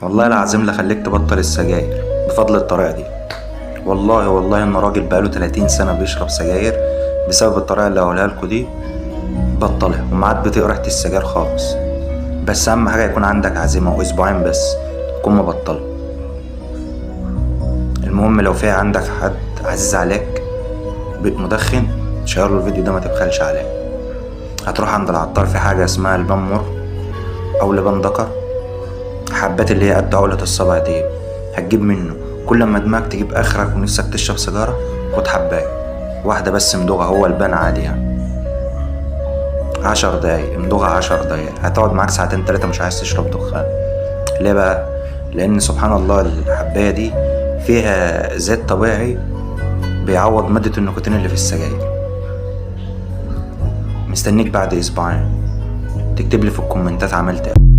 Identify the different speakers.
Speaker 1: والله العظيم اللي خليك تبطل السجاير بفضل الطريقة دي. والله ان راجل بقاله 30 سنة بيشرب سجاير بسبب الطريقة اللي هقولها لكم دي بطلها وما عاد بيطيق ريحة السجاير خالص. بس اهم حاجة يكون عندك عزيمة واسبوعين بس تكون مبطلة. المهم لو في عندك حد عزيز عليك مدخن شير له الفيديو ده، ما تبخلش عليه. هتروح عند العطار في حاجة اسمها لبان مر او لبان دكر، حبات اللي هي قد عقلة الصبع دي، هتجيب منه كل ما دماغك تجيب اخرك ونفسك تشرب سيجارة خد حباية واحدة بس امضغها، هو البان عادي يعني 10 دقايق امضغها 10 دقايق، هتقعد معاك ساعتين 3 مش عايز تشرب دخان. ليه بقى؟ لان سبحان الله الحباية دي فيها زيت طبيعي بيعوض مادة النيكوتين اللي في السجاير. مستنيك بعد اسبوعين تكتب لي في الكومنتات عملت ايه.